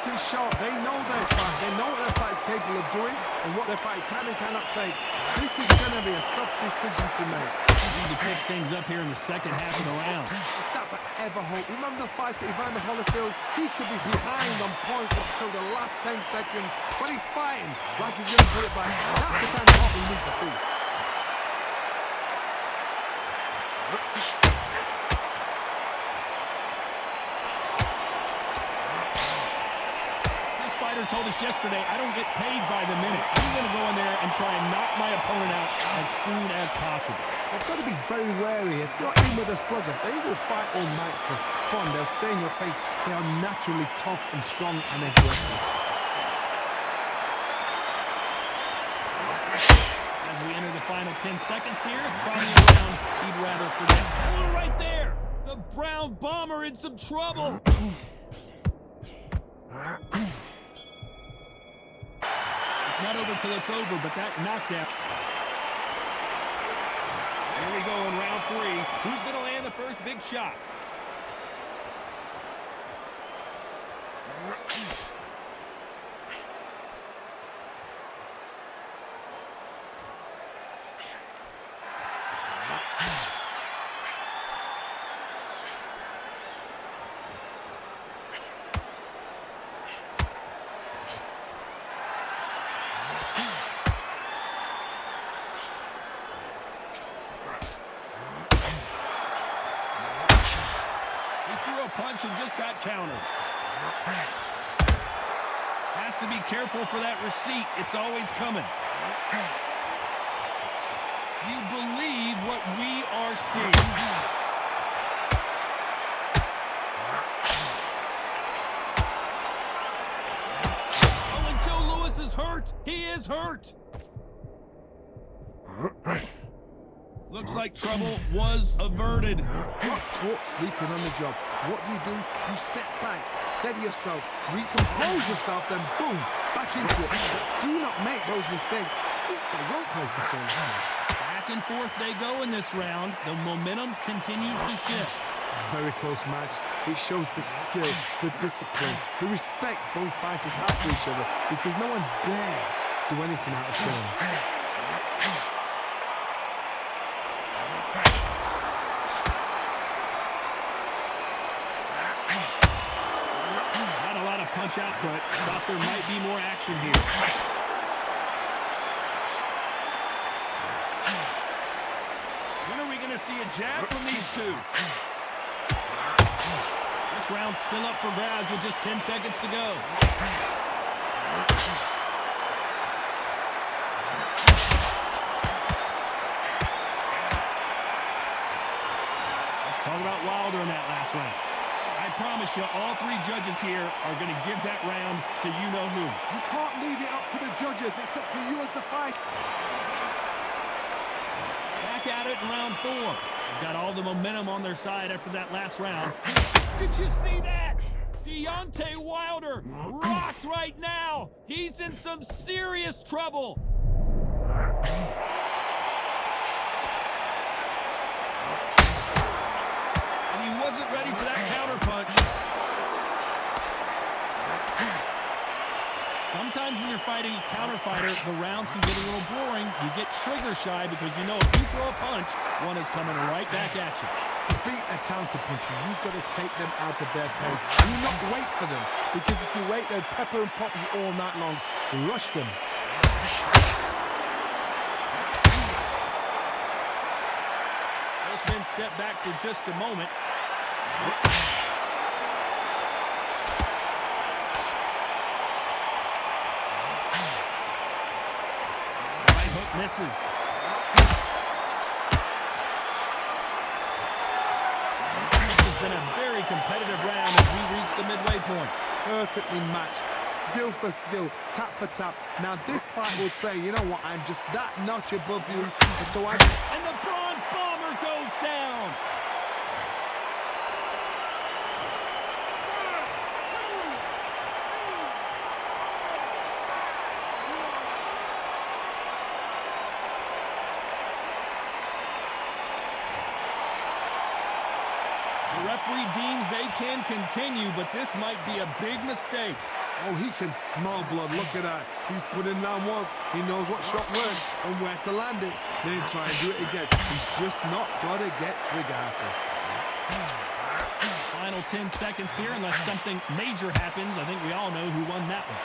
in short, they know their fight. They know what their fight is capable of doing and what their fight can and cannot take. This is going to be a tough decision to make. Need to pick things up here in the second half of the round. It's that forever hope. Remember the fight at Evander Holyfield? He could be behind on points until the last 10 seconds, but he's fighting like he's going to put it back. That's the kind of hope we need to see. Told us yesterday, I don't get paid by the minute. I'm going to go in there and try and knock my opponent out as soon as possible. They've got to be very wary. If you're in with a slugger, they will fight all night for fun. They'll stay in your face. They are naturally tough and strong and aggressive. As we enter the final 10 seconds here, it's probably a round he'd rather forget. Oh, right there! The Brown Bomber in some trouble! It's not over till it's over, but that knockdown. Here we go in round 3. Who's going to land the first big shot? Punch and just got countered. Has to be careful for that receipt. It's always coming. Do you believe what we are seeing? Oh, and Joe Louis is hurt. He is hurt. Looks like trouble was averted. Caught sleeping on the job. What do? You step back, steady yourself, recompose yourself, then boom, back into it. Do not make those mistakes. This is the wrong place to fall. Back and forth they go in this round. The momentum continues to shift. Very close match. It shows the skill, the discipline, the respect both fighters have for each other, because no one dare do anything out of turn. Punch output. Thought there might be more action here. When are we going to see a jab from these two? This round's still up for grabs with just 10 seconds to go. Let's talk about Wilder in that last round. I promise you, all 3 judges here are going to give that round to you-know-who. You can't leave it up to the judges. It's up to you as the fight. Back at it in round 4. They've got all the momentum on their side after that last round. Did you see that? Deontay Wilder rocked right now. He's in some serious trouble. Wasn't ready for that counter punch. Sometimes when you're fighting a counter fighter, the rounds can get a little boring. You get trigger shy because you know if you throw a punch, one is coming right back at you. To beat a counter puncher, you've got to take them out of their pace. Do not wait for them, because if you wait, they'll pepper and pop you all night long. Rush them. Both men step back for just a moment. Right hook misses. This has been a very competitive round as we reach the midway point. Perfectly matched. Skill for skill, tap for tap. Now this fight will say, you know what, I'm just that notch above you, and so I... And the Bronze Bomber goes down! The referee deems they can continue, but this might be a big mistake. Oh, he can smell blood. Look at that. He's put in round once. He knows what shot works and where to land it. Then try and do it again. He's just not got to get trigger happy. Final 10 seconds here, unless something major happens. I think we all know who won that one.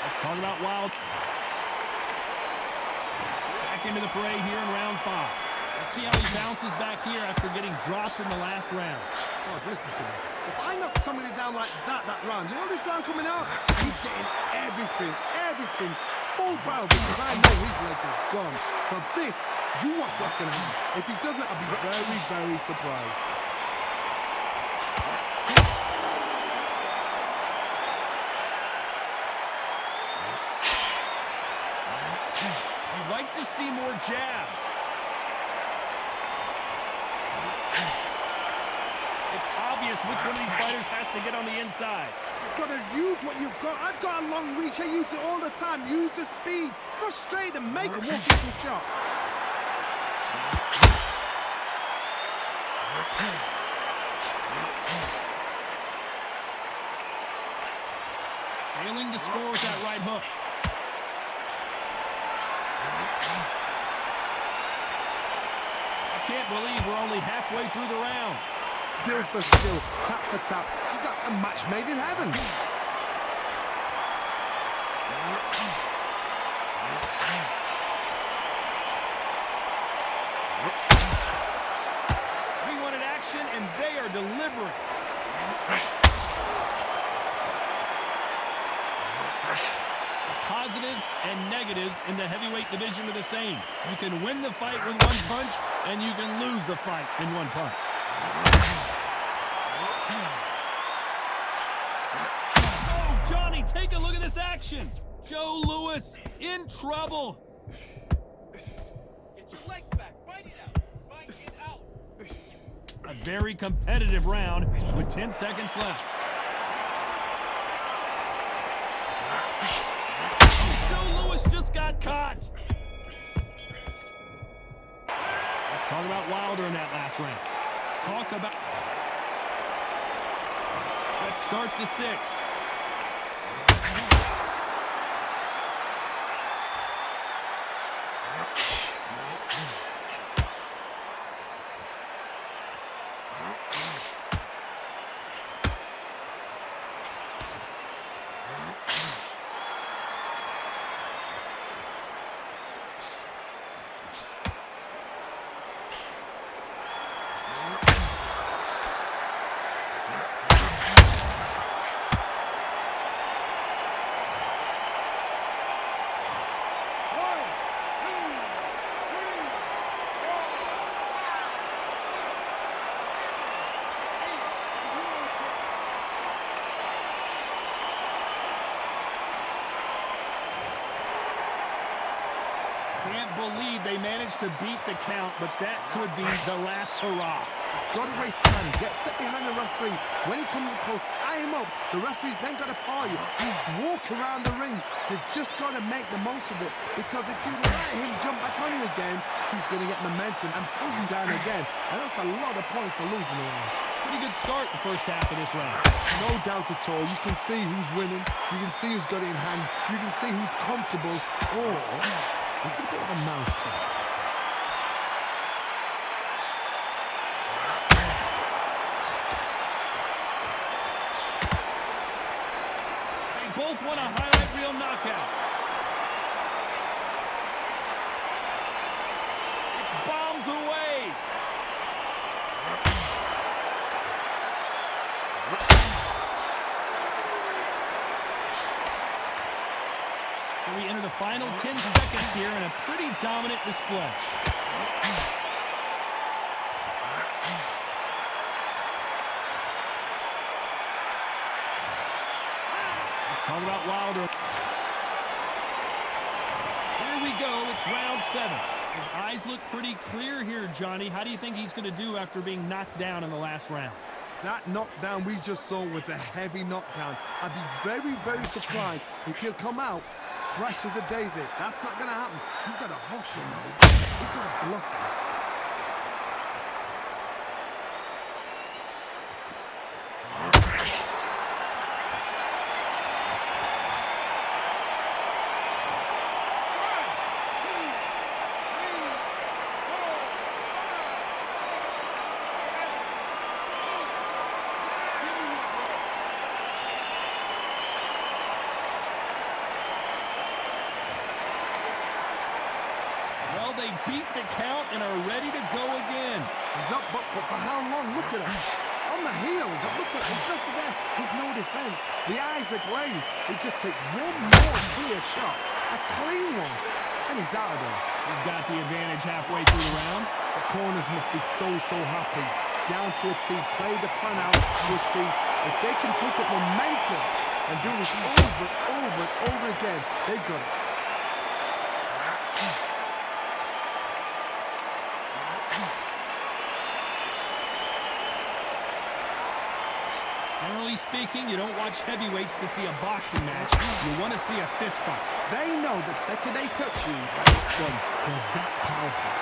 Let's talk about Wild. Back into the fray here in round 5. Let's see how he bounces back here after getting dropped in the last round. Oh, listen to me. If I knock somebody down like that round, you know this round coming out? He's getting everything full barrel because I know his leg is gone. So this, you watch what's going to happen. If he doesn't, I'll be very, very surprised. You'd like to see more jabs. It's obvious which one of these fighters has to get on the inside. You've got to use what you've got. I've got a long reach. I use it all the time. Use the speed. Frustrate and make him walk into a shot. Failing to score with that right hook. I can't believe we're only halfway through the round. Skill for skill, tap for tap. She's like a match made in heaven. We wanted action, and they are delivering. Positives and negatives in the heavyweight division are the same. You can win the fight with one punch, and you can lose the fight in one punch. Oh, Johnny, take a look at this action. Joe Louis in trouble. Get your legs back. Fight it out. Fight it out. A very competitive round with 10 seconds left. Joe Louis just got caught. Let's talk about Wilder in that last round. Let's start the 6th. Can't believe they managed to beat the count, but that could be the last hurrah. Got to waste time. Get step behind the referee. When he comes close, tie him up. The referee's then got to paw you. He's walk around the ring. You've just got to make the most of it. Because if you let him jump back on you again, he's going to get momentum and pull you down again. And that's a lot of points to lose in the round. Pretty good start the first half of this round. No doubt at all. You can see who's winning. You can see who's got it in hand. You can see who's comfortable. Or it's a bit of a mousetrap. They both want a highlight reel knockout. It's bombs away. So we enter the final 10 seconds here in a pretty dominant display. Let's talk about Wilder. Here we go. It's round 7. His eyes look pretty clear here, Johnny. How do you think he's going to do after being knocked down in the last round? That knockdown we just saw was a heavy knockdown. I'd be very, very surprised if he'll come out fresh as a daisy. That's not going to happen. He's got to hustle now. He's got to bluff him. they beat the count and are ready to go again. He's up, but for how long? Look at him. On the heels. Look at him. There's nothing there. There's no defense. The eyes are glazed. It just takes one more clear shot. A clean one. And he's out of there. He's got the advantage halfway through the round. The corners must be so happy. Down to a T. Play the plan out to a T. If they can pick up momentum and do this over and over again, they've got it. Generally speaking, you don't watch heavyweights to see a boxing match. You want to see a fist fight. They know the second they touch you, it's done. They're that powerful.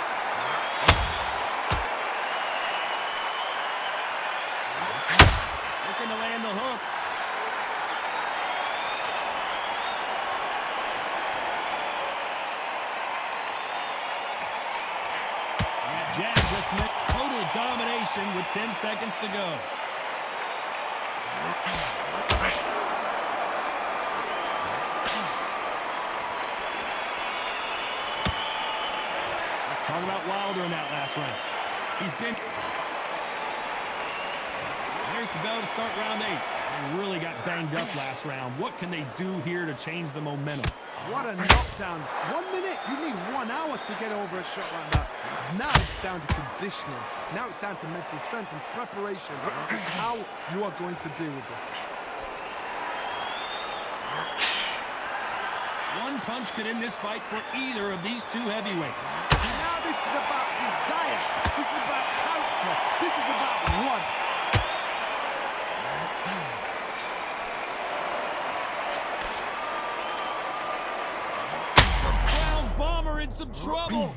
Looking to land the hook. That jab just meant total domination with 10 seconds to go. Let's talk about Wilder in that last round. He's been... There's the bell to start round 8. They really got banged up last round. What can they do here to change the momentum? What a knockdown. 1 minute, you need 1 hour to get over a shot like that. Now it's down to conditioning. Now it's down to mental strength and preparation. It's how you are going to deal with this. One punch could end this fight for either of these two heavyweights. Now this is about desire. This is about character. This is about want. Ground bomber in some trouble.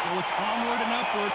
So it's onward and upward.